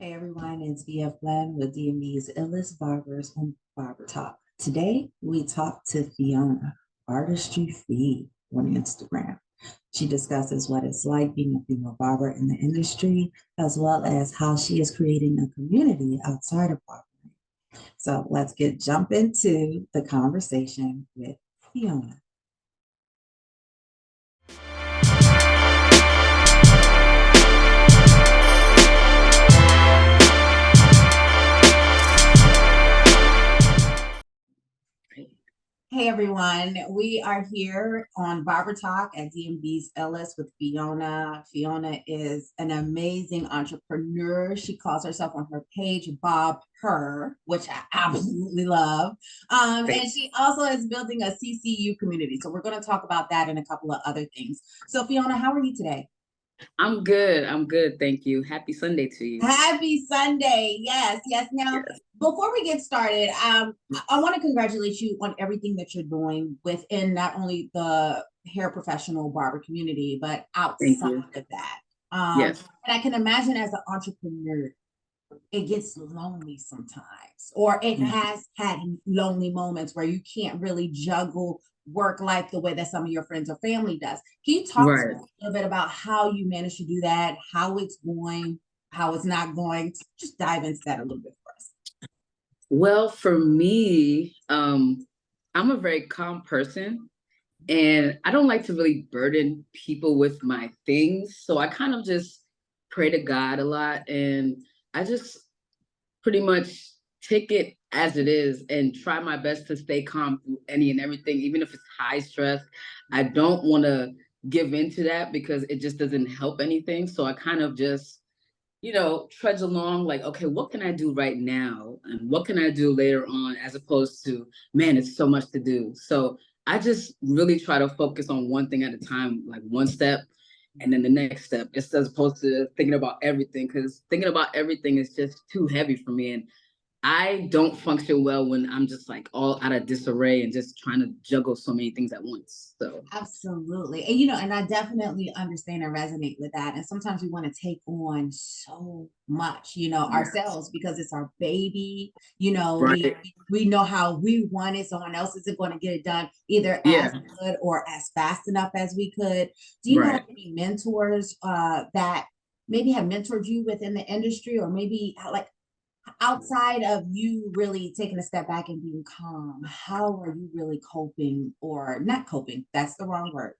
Hey everyone, it's BF Glenn with DMV's Illest Barbers on Barber Talk. Today we talk to Fiona, Artistryfi on Instagram. She discusses what it's like being a female barber in the industry, as well as how she is creating a community outside of barbering. So let's jump into the conversation with Fiona. Hey everyone, we are here on Barber Talk at DMV's Ellis with Fiona. Fiona is an amazing entrepreneur. She calls herself on her page Bob Her, which I absolutely love. And she also is building a CCU community. So we're going to talk about that and a couple of other things. So Fiona, how are you today? I'm good. I'm good. Thank you. Happy Sunday to you. Happy Sunday. Yes, yes. Now, Yes. before we get started, I want to congratulate you on everything that you're doing within not only the hair professional barber community, but Thank outside you. of that. Yes. And I can imagine as an entrepreneur, it gets lonely sometimes, or it Mhm. has had lonely moments where you can't really juggle work life the way that some of your friends or family does. Can you talk to Right. us a little bit about how you manage to do that, how it's going, how it's not going? Just dive into that a little bit for us. Well, for me, I'm a very calm person and I don't like to really burden people with my things. So I kind of just pray to God a lot and I just pretty much take it as it is and try my best to stay calm through any and everything, even if it's high stress. I don't want to give into that because it just doesn't help anything. So I kind of just, trudge along like, okay, what can I do right now? And what can I do later on, as opposed to, man, it's so much to do. So I just really try to focus on one thing at a time, like one step and then the next step, just as opposed to thinking about everything. Because thinking about everything is just too heavy for me. And I don't function well when I'm just like all out of disarray and just trying to juggle so many things at once. So Absolutely. And I definitely understand and resonate with that. And sometimes we want to take on so much, yeah, ourselves because it's our baby. right, We know how we want it. Someone else isn't going to get it done either as yeah, good or as fast enough as we could. Do you have right. any mentors that maybe have mentored you within the industry, or maybe like outside of you really taking a step back and being calm, how are you really coping, or not coping? That's the wrong word.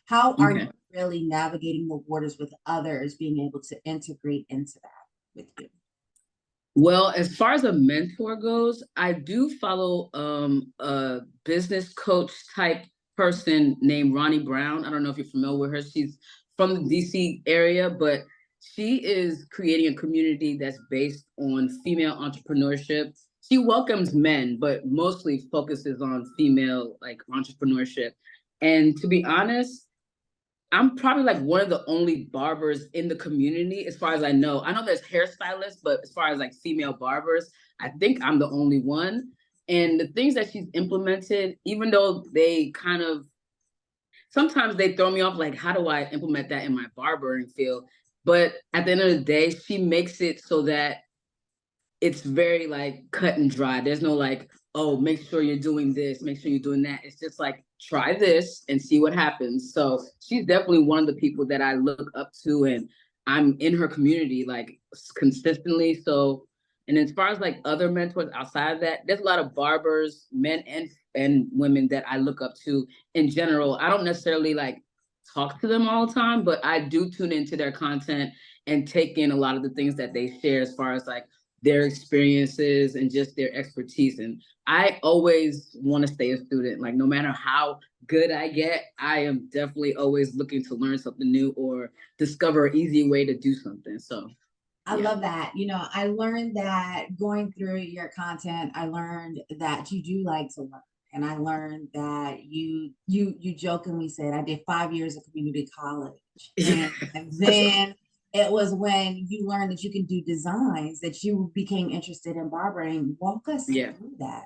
How are you Okay. really navigating the waters with others, being able to integrate into that with you? Well, as far as a mentor goes, I do follow a business coach type person named Ronnie Brown. I don't know if you're familiar with her. She's from the DC area, but she is creating a community that's based on female entrepreneurship. She welcomes men, but mostly focuses on female like entrepreneurship. And to be honest, I'm probably like one of the only barbers in the community, as far as I know. I know there's hairstylists, but as far as like female barbers, I think I'm the only one. And the things that she's implemented, even though they kind of sometimes they throw me off, like, how do I implement that in my barbering field? But at the end of the day, she makes it so that it's very like cut and dry. There's no like, oh, make sure you're doing this, make sure you're doing that. It's just like try this and see what happens. So she's definitely one of the people that I look up to, and I'm in her community like consistently. So, and as far as like other mentors outside of that, there's a lot of barbers, men and women that I look up to in general. I don't necessarily like talk to them all the time, but I do tune into their content and take in a lot of the things that they share as far as like their experiences and just their expertise. And I always want to stay a student. Like no matter how good I get, I am definitely always looking to learn something new or discover an easy way to do something. So I yeah. love that. I learned that going through your content, I learned that you do like to learn. And I learned that you jokingly said I did 5 years of community college. And then it was when you learned that you can do designs that you became interested in barbering. Walk us Yeah. through that.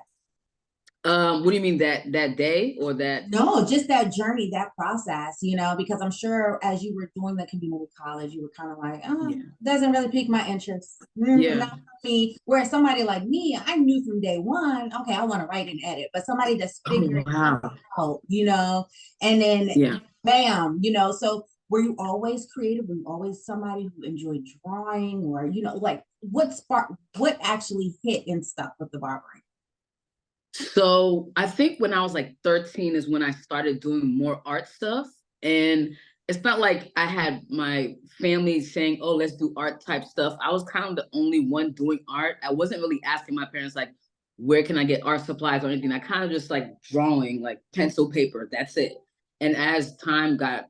What do you mean, that day or that? No, just that journey, that process, because I'm sure as you were doing the community college, you were kind of like, oh, Yeah. doesn't really pique my interest. Yeah. Not for me. Whereas somebody like me, I knew from day one, okay, I want to write and edit, but somebody that's Oh, figuring it wow. out, and then Yeah. bam, so were you always creative? Were you always somebody who enjoyed drawing or, like what actually hit and stuck with the barbering? So I think when I was like 13 is when I started doing more art stuff. And it's not like I had my family saying, oh, let's do art type stuff. I was kind of the only one doing art. I wasn't really asking my parents, like, where can I get art supplies or anything? I kind of just like drawing, like pencil, paper, that's it. And as time got,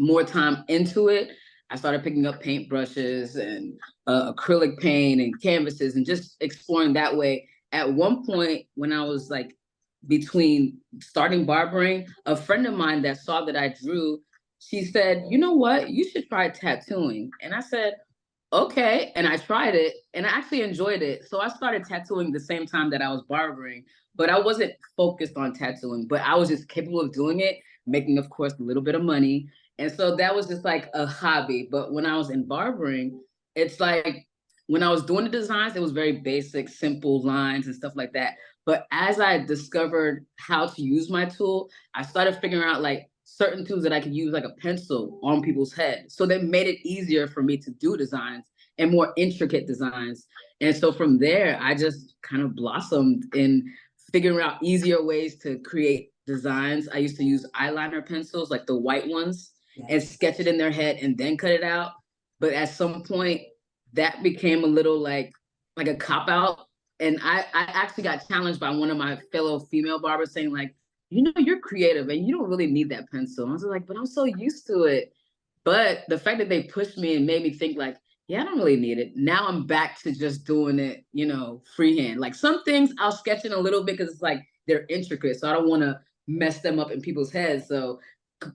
more time into it, I started picking up paintbrushes and acrylic paint and canvases and just exploring that way. At one point when I was like between starting barbering, a friend of mine that saw that I drew, she said, you know what, you should try tattooing. And I said, okay. And I tried it and I actually enjoyed it. So I started tattooing the same time that I was barbering, but I wasn't focused on tattooing, but I was just capable of doing it, making, of course, a little bit of money. And so that was just like a hobby. But when I was in barbering, it's like when I was doing the designs, it was very basic, simple lines and stuff like that. But as I discovered how to use my tool, I started figuring out like certain tools that I could use like a pencil on people's head. So that made it easier for me to do designs and more intricate designs. And so from there, I just kind of blossomed in figuring out easier ways to create designs. I used to use eyeliner pencils, like the white ones, and Yes. sketch it in their head and then cut it out. But at some point, that became a little like a cop out. And I actually got challenged by one of my fellow female barbers saying, like, you're creative and you don't really need that pencil. And I was like, but I'm so used to it. But the fact that they pushed me and made me think like, yeah, I don't really need it. Now I'm back to just doing it, freehand. Like some things I'll sketch in a little bit because it's like they're intricate. So I don't want to mess them up in people's heads. So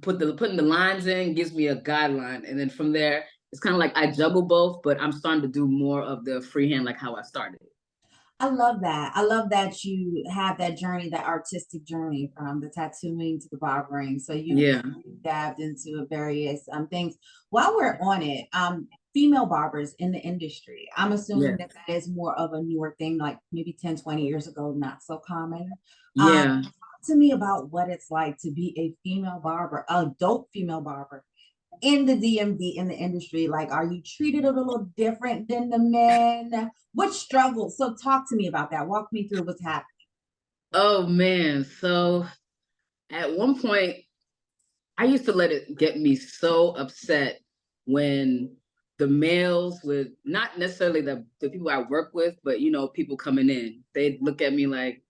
putting the lines in gives me a guideline. And then from there, it's kind of like I juggle both, but I'm starting to do more of the freehand, like how I started. I love that. I love that you have that journey, that artistic journey from the tattooing to the barbering. So you Yeah. dabbed into various things. While we're on it, female barbers in the industry, I'm assuming Yeah. that is more of a newer thing, like maybe 10, 20 years ago, not so common. Yeah. Talk to me about what it's like to be a female barber, adult female barber in the DMV in the industry? Like, are you treated a little different than the men? What struggles? So talk to me about that. Walk me through what's happening. Oh man. So at one point, I used to let it get me so upset when the males would not necessarily the people I work with, but people coming in, they'd look at me like,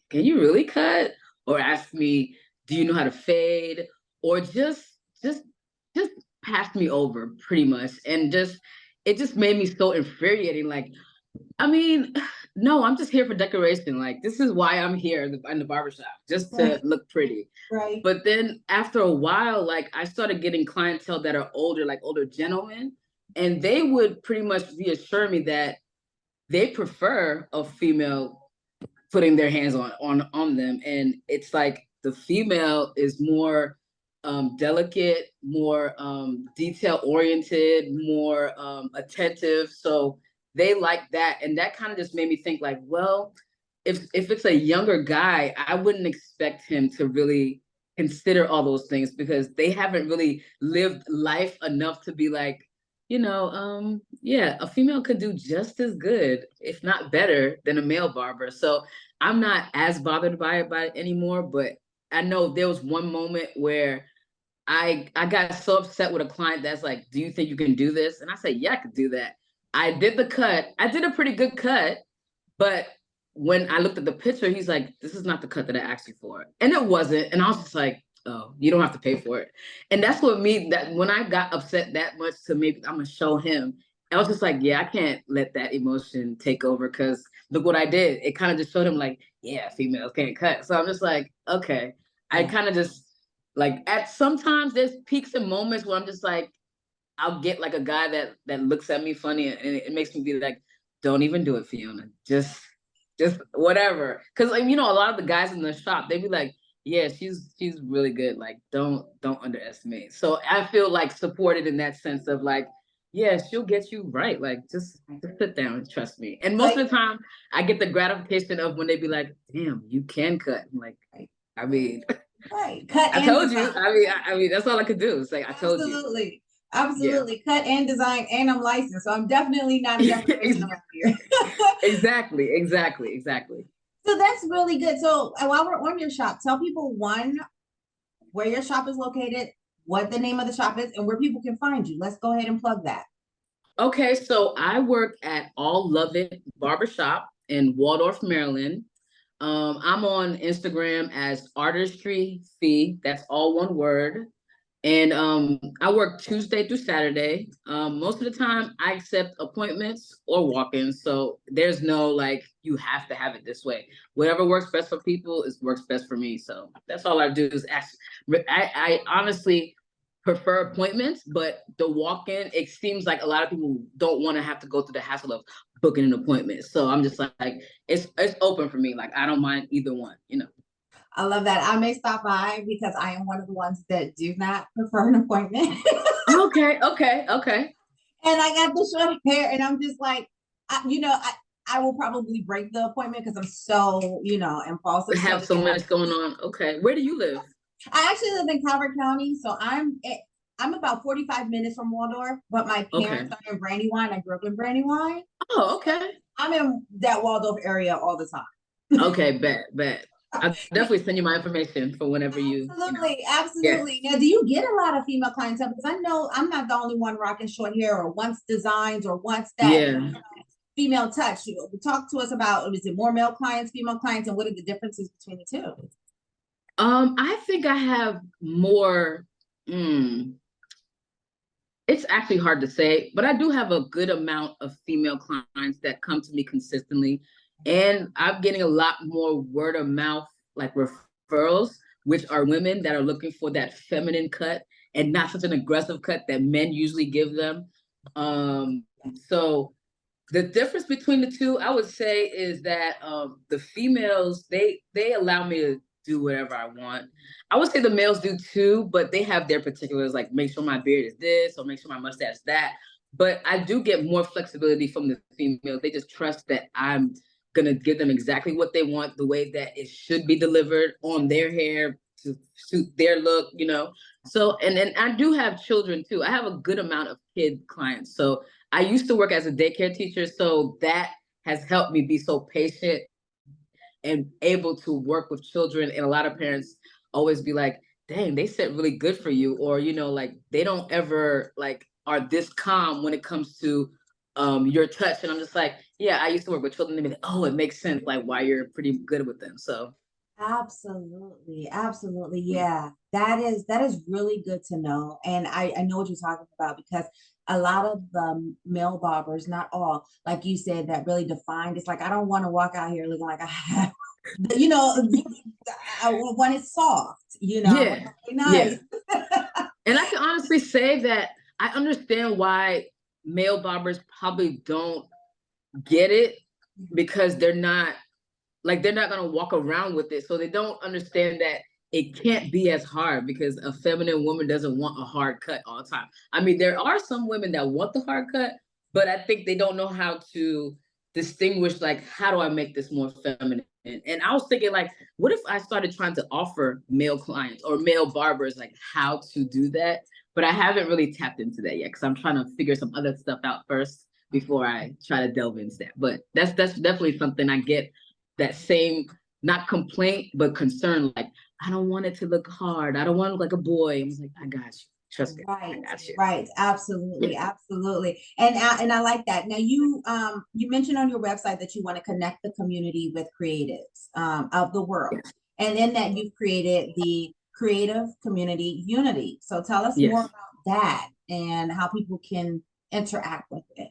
can you really cut? Or ask me, do you know how to fade? Or just just pass me over pretty much. And it just made me so infuriating. Like, I mean, no, I'm just here for decoration. Like, this is why I'm here in the barbershop, just to Right, look pretty. right. But then after a while, like I started getting clientele that are older, like older gentlemen, and they would pretty much reassure me that they prefer a female putting their hands on them. And it's like the female is more delicate, more detail oriented, more attentive. So they like that. And that kind of just made me think like, well, if it's a younger guy, I wouldn't expect him to really consider all those things because they haven't really lived life enough to be like, yeah, a female could do just as good, if not better, than a male barber. So I'm not as bothered by it anymore. But I know there was one moment where I got so upset with a client that's like, do you think you can do this? And I said, yeah, I could do that. I did the cut. I did a pretty good cut, but when I looked at the picture, he's like, this is not the cut that I asked you for. And it wasn't. And I was just like, oh, you don't have to pay for it. And that's what made that when I got upset that much to maybe I'm gonna show him, I was just like, yeah, I can't let that emotion take over because look what I did. It kind of just showed him like, yeah, females can't cut. So I'm just like, okay. I Yeah. kind of just like at sometimes there's peaks and moments where I'm just like, I'll get like a guy that looks at me funny and it makes me be like, don't even do it, Fiona. Just just whatever. Because like, you know, a lot of the guys in the shop, they be like, yeah, she's really good. Like, don't underestimate. So I feel like supported in that sense of like, yeah, she'll get you right. Like, just sit down and trust me. And most of the time, I get the gratification of when they be like, damn, you can cut. I'm like, I mean, right. Cut I and told design. you. I mean, that's all I could do. It's like I told you. Absolutely. Absolutely. Cut and design, and I'm licensed. So I'm definitely not a young person around here. Exactly. So that's really good. So while we're on your shop, tell people one, where your shop is located, what the name of the shop is, and where people can find you. Let's go ahead and plug that. Okay, so I work at All Love It Barbershop in Waldorf, Maryland. I'm on Instagram as Artistryfi. That's all one word. And I work Tuesday through Saturday. Most of the time, I accept appointments or walk-ins. So there's no like you have to have it this way. Whatever works best for people is works best for me. So that's all I do is ask. I honestly prefer appointments, but the walk-in, it seems like a lot of people don't want to have to go through the hassle of booking an appointment. So I'm just like it's open for me. Like I don't mind either one. You know. I love that. I may stop by because I am one of the ones that do not prefer an appointment. Okay. And I got the short hair, and I'm just like, I will probably break the appointment because I'm so, impulsive. Have so much going on. Okay. Where do you live? I actually live in Calvert County, so I'm about 45 minutes from Waldorf, but my parents are in Brandywine. I grew up in Brandywine. Oh, okay. I'm in that Waldorf area all the time. Okay, bet. I'll definitely send you my information for whenever you. Absolutely. Now, do you get a lot of female clientele? Because I know I'm not the only one rocking short hair or wants designs or wants that female touch. Talk to us about, is it more male clients, female clients, and what are the differences between the two? I think I have more. It's actually hard to say, but I do have a good amount of female clients that come to me consistently. And I'm getting a lot more word of mouth, like referrals, which are women that are looking for that feminine cut and not such an aggressive cut that men usually give them. So the difference between the two, I would say, is that the females, they allow me to do whatever I want. I would say the males do too, but they have their particulars, like make sure my beard is this or make sure my mustache is that. But I do get more flexibility from the females. They just trust that I'm gonna give them exactly what they want, the way that it should be delivered on their hair to suit their look, you know. So, and then I do have children too. I have a good amount of kid clients. So I used to work as a daycare teacher, so that has helped me be so patient and able to work with children. And a lot of parents always be like, dang, they set really good for you. Or, you know, like they don't ever like are this calm when it comes to your touch. And I'm just like, yeah, I used to work with children. They be like, oh, it makes sense, like why you're pretty good with them. So absolutely. Yeah. That is really good to know. And I know what you're talking about, because a lot of the male barbers, not all, like you said, that really defined, it's like, I don't want to walk out here looking like I have, I want it soft, yeah, nice. And I can honestly say that I understand why male barbers probably don't get it, because they're not going to walk around with it. So they don't understand that it can't be as hard, because a feminine woman doesn't want a hard cut all the time. I mean, there are some women that want the hard cut, but I think they don't know how to distinguish, like, how do I make this more feminine? And I was thinking, like, what if I started trying to offer male clients or male barbers, like, how to do that? But I haven't really tapped into that yet, because I'm trying to figure some other stuff out first before I try to delve into that. But that's definitely something I get, that same, not complaint, but concern. Like, I don't want it to look hard. I don't want to look like a boy. I was like, I got you. Trust me. Right, I got you. right. Absolutely, absolutely. And I like that. Now you mentioned on your website that you want to connect the community with creatives of the world. Yes. And in that you've created the Creative Community Unity. So tell us more about that and how people can interact with it.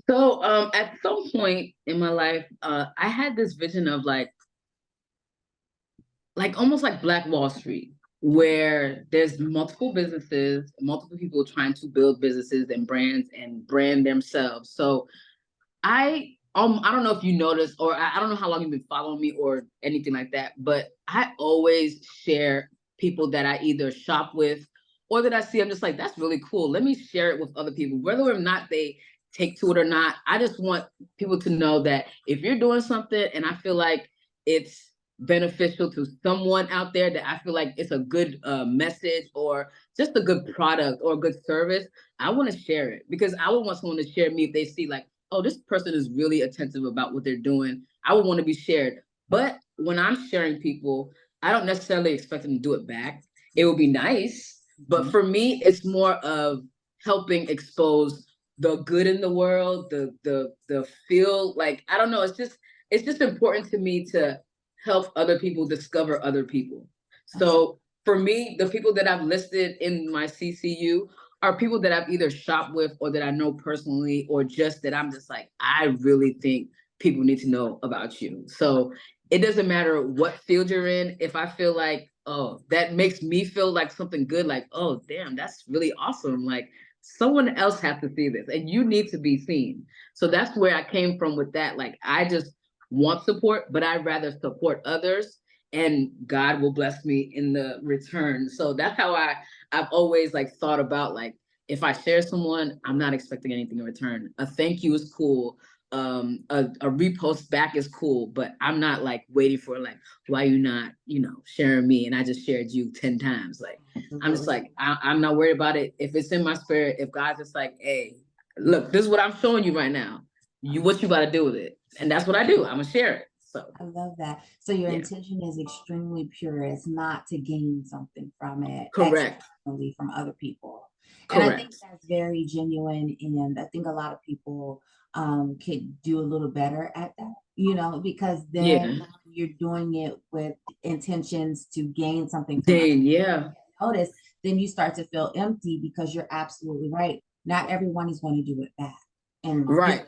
So at some point in my life, I had this vision of like almost like Black Wall Street, where there's multiple businesses, multiple people trying to build businesses and brands and brand themselves. So I I don't know if you noticed, or I don't know how long you've been following me or anything like that, but I always share people that I either shop with or that I see. I'm just like, that's really cool. Let me share it with other people, whether or not they take to it or not. I just want people to know that if you're doing something and I feel like it's beneficial to someone out there, that I feel like it's a good message or just a good product or a good service, I want to share it, because I would want someone to share me if they see like, oh, this person is really attentive about what they're doing. I would want to be shared. But when I'm sharing people, I don't necessarily expect them to do it back. It would be nice, but for me, it's more of helping expose the good in the world, the feel like, I don't know, it's just important to me to help other people discover other people. So for me, the people that I've listed in my CCU are people that I've either shopped with or that I know personally, or just that I'm just like, I really think people need to know about you. So it doesn't matter what field you're in. If I feel like, oh, that makes me feel like something good, like, oh, damn, that's really awesome. Like someone else has to see this and you need to be seen. So that's where I came from with that. Like, I just want support, but I'd rather support others and God will bless me in the return. So that's how I've always like thought about, like, if I share someone, I'm not expecting anything in return. A thank you is cool. A repost back is cool, but I'm not like waiting for like, why you not, sharing me? And I just shared you 10 times. Like, I'm just like, I'm not worried about it. If it's in my spirit, if God's just like, hey, look, this is what I'm showing you right now. What you got to do with it? And that's what I do. I'm gonna share it. So I love that. So your intention is extremely pure. It's not to gain something from it. Correct. Externally from other people. Correct. And I think that's very genuine. And I think a lot of people could do a little better at that, because then you're doing it with intentions to gain something from notice, then you start to feel empty, because you're absolutely right. Not everyone is going to do it back. And right.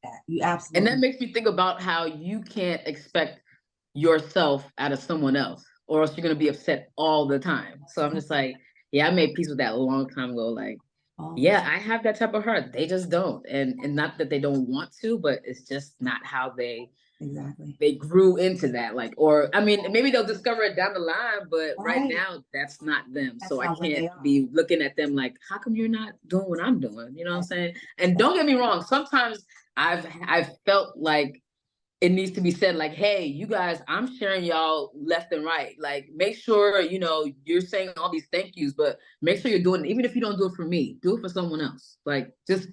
that. You absolutely. And that makes me think about how you can't expect yourself out of someone else, or else you're gonna be upset all the time. So I'm just like, yeah, I made peace with that a long time ago. Like, yeah, I have that type of heart. They just don't. And not that they don't want to, but it's just not how they grew into that. Like, or I mean, maybe they'll discover it down the line, but right now that's not them. So I can't be looking at them like, how come you're not doing what I'm doing? You know what I'm saying? And don't get me wrong, sometimes I've felt like it needs to be said, like, hey, you guys, I'm sharing y'all left and right. Like, make sure, you're saying all these thank yous, but make sure you're doing it. Even if you don't do it for me, do it for someone else. Like, just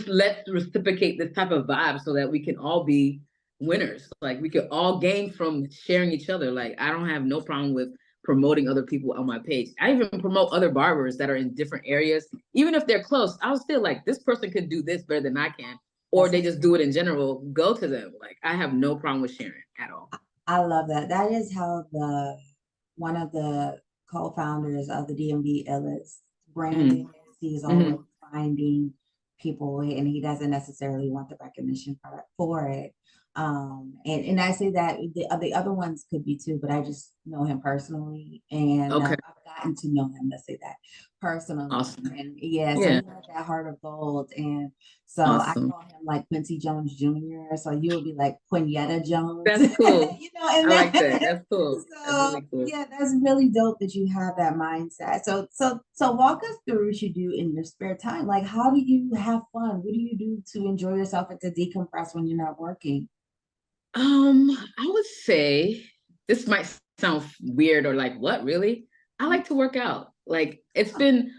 let's reciprocate this type of vibe so that we can all be winners. Like, we could all gain from sharing each other. Like, I don't have no problem with promoting other people on my page. I even promote other barbers that are in different areas. Even if they're close, I'll still like, this person can do this better than I can. Or they just do it in general, go to them. Like, I have no problem with sharing at all. I love that. That is how one of the co-founders of the DMV'S brand is always finding people, and he doesn't necessarily want the recognition for it. And I say that the other ones could be too, but I just know him personally, and I've gotten to know him. Let's say that personally. Awesome. And so he has that heart of gold, and so I call him like Quincy Jones Jr. So you'll be like Quinetta Jones. That's cool. I like that. That's cool. So that's really cool. Yeah, that's really dope that you have that mindset. So walk us through what you do in your spare time. Like, how do you have fun? What do you do to enjoy yourself and to decompress when you're not working? I would say, this might sound weird or like, what, really? I like to work out. Like, it's been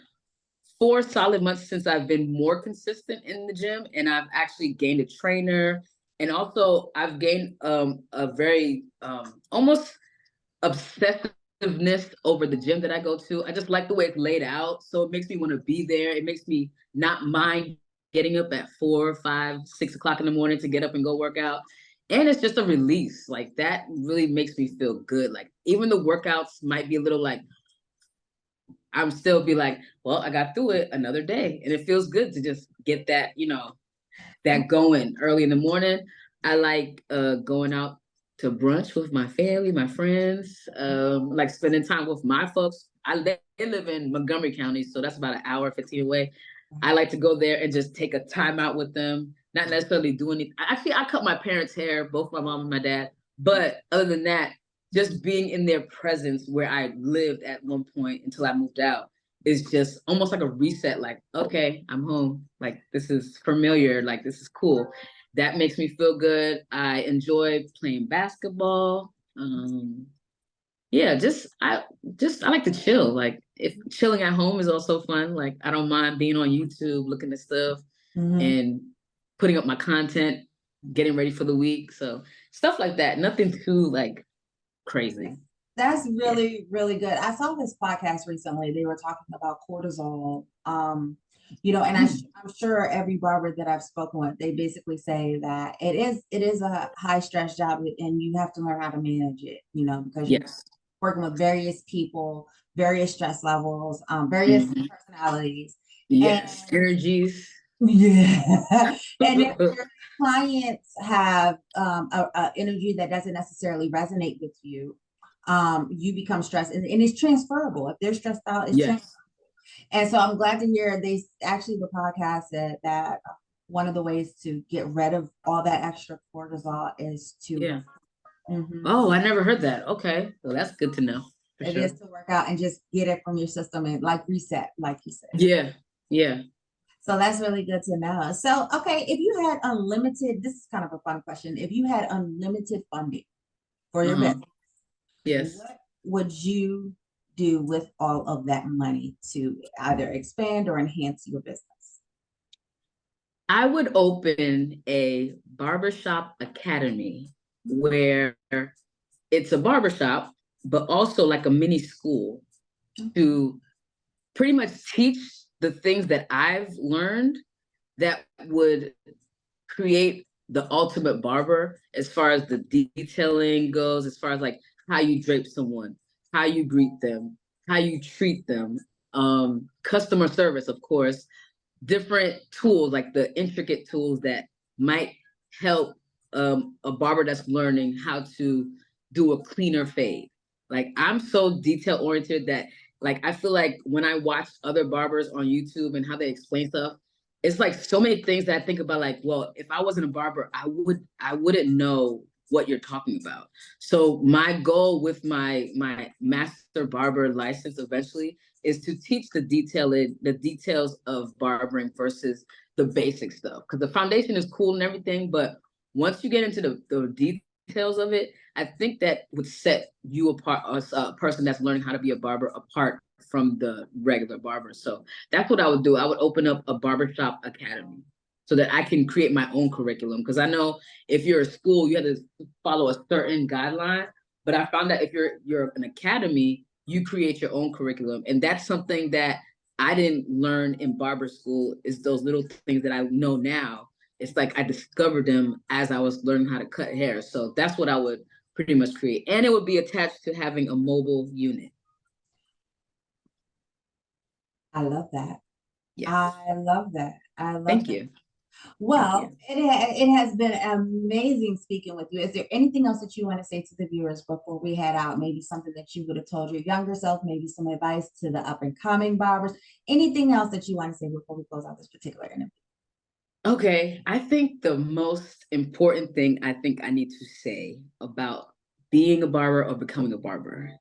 4 solid months since I've been more consistent in the gym, and I've actually gained a trainer. And also I've gained a very almost obsessiveness over the gym that I go to. I just like the way it's laid out. So it makes me want to be there. It makes me not mind getting up at 4, 5, 6 o'clock in the morning to get up and go work out. And it's just a release. Like, that really makes me feel good. Like, even the workouts might be a little like, I'm still be like, well, I got through it another day. And it feels good to just get that, that going early in the morning. I like going out to brunch with my family, my friends, like spending time with my folks. They live in Montgomery County, so that's about an hour, 15 away. I like to go there and just take a time out with them, not necessarily do anything. Actually, I cut my parents' hair, both my mom and my dad. But other than that, just being in their presence where I lived at one point until I moved out is just almost like a reset. Like, okay, I'm home. Like, this is familiar. Like, this is cool. That makes me feel good. I enjoy playing basketball. Yeah, I like to chill. Like, if chilling at home is also fun. Like, I don't mind being on YouTube, looking at stuff and putting up my content, getting ready for the week. So stuff like that. Nothing too like crazy. That's really, really good. I saw this podcast recently. They were talking about cortisol. And I'm sure every barber that I've spoken with, they basically say that it is a high stress job, and you have to learn how to manage it, because you're working with various people, various stress levels, various personalities. Yes, energies. Yeah. And if your clients have a energy that doesn't necessarily resonate with you, you become stressed, and it's transferable. If they're stressed out, it's transferable. And so I'm glad to hear the podcast said that one of the ways to get rid of all that extra cortisol is to Oh, I never heard that. Okay, well, that's good to know. It is to work out and just get it from your system and like reset, like you said. Yeah. So that's really good to know. So, okay, if you had unlimited, this is kind of a fun question. If you had unlimited funding for your business, yes, what would you do with all of that money to either expand or enhance your business? I would open a barbershop academy where it's a barbershop, but also like a mini school to pretty much teach the things that I've learned that would create the ultimate barber as far as the detailing goes, as far as like how you drape someone, how you greet them, how you treat them, customer service, of course, different tools, like the intricate tools that might help a barber that's learning how to do a cleaner fade. Like, I'm so detail oriented that like I feel like when I watch other barbers on YouTube and how they explain stuff, it's like so many things that I think about, like, well, if I wasn't a barber, I wouldn't know what you're talking about. So my goal with my master barber license eventually is to teach the details of barbering versus the basic stuff. Because the foundation is cool and everything, but once you get into the details of it, I think that would set you apart, as a person that's learning how to be a barber, apart from the regular barber. So that's what I would do. I would open up a barbershop academy so that I can create my own curriculum. Because I know if you're a school, you have to follow a certain guideline. But I found that if you're an academy, you create your own curriculum. And that's something that I didn't learn in barber school, is those little things that I know now. It's like I discovered them as I was learning how to cut hair. So that's what I would pretty much create. And it would be attached to having a mobile unit. I love that. Yes. I love that. Thank you. Well, it has been amazing speaking with you. Is there anything else that you want to say to the viewers before we head out? Maybe something that you would have told your younger self, maybe some advice to the up and coming barbers, anything else that you want to say before we close out this particular interview? Okay, I think the most important thing I think I need to say about being a barber or becoming a barber,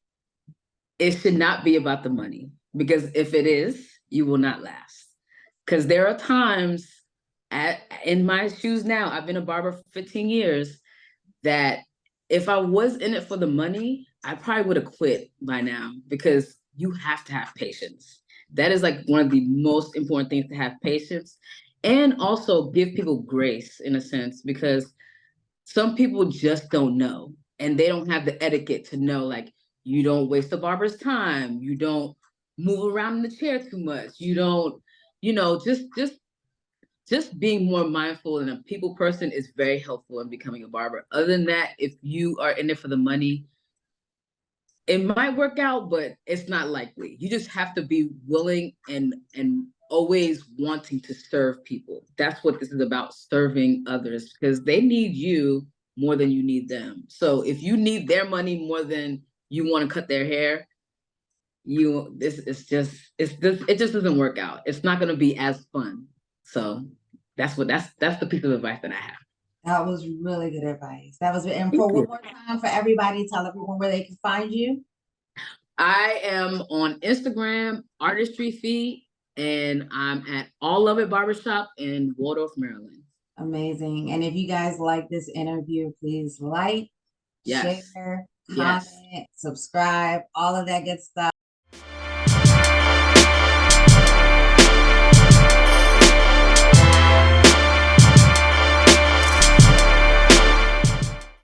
it should not be about the money, because if it is, you will not last. Because there are times in my shoes now, I've been a barber for 15 years, that if I was in it for the money, I probably would have quit by now, because you have to have patience. That is like one of the most important things, to have patience, and also give people grace in a sense, because some people just don't know, and they don't have the etiquette to know, like, you don't waste the barber's time, you don't move around in the chair too much, you don't, just being more mindful and a people person is very helpful in becoming a barber. Other than that, if you are in it for the money, it might work out, but it's not likely. You just have to be willing and always wanting to serve people. That's what this is about, serving others, because they need you more than you need them. So if you need their money more than you want to cut their hair, it just doesn't work out. It's not going to be as fun. So That's the piece of advice that I have. That was really good advice. That was, and for Thank one you. more time for everybody, tell everyone where they can find you. I am on Instagram, Artistryfi, and I'm at All of It Barbershop in Waldorf, Maryland. Amazing. And if you guys like this interview, please like, Yes. share, Yes. comment, subscribe, all of that good stuff.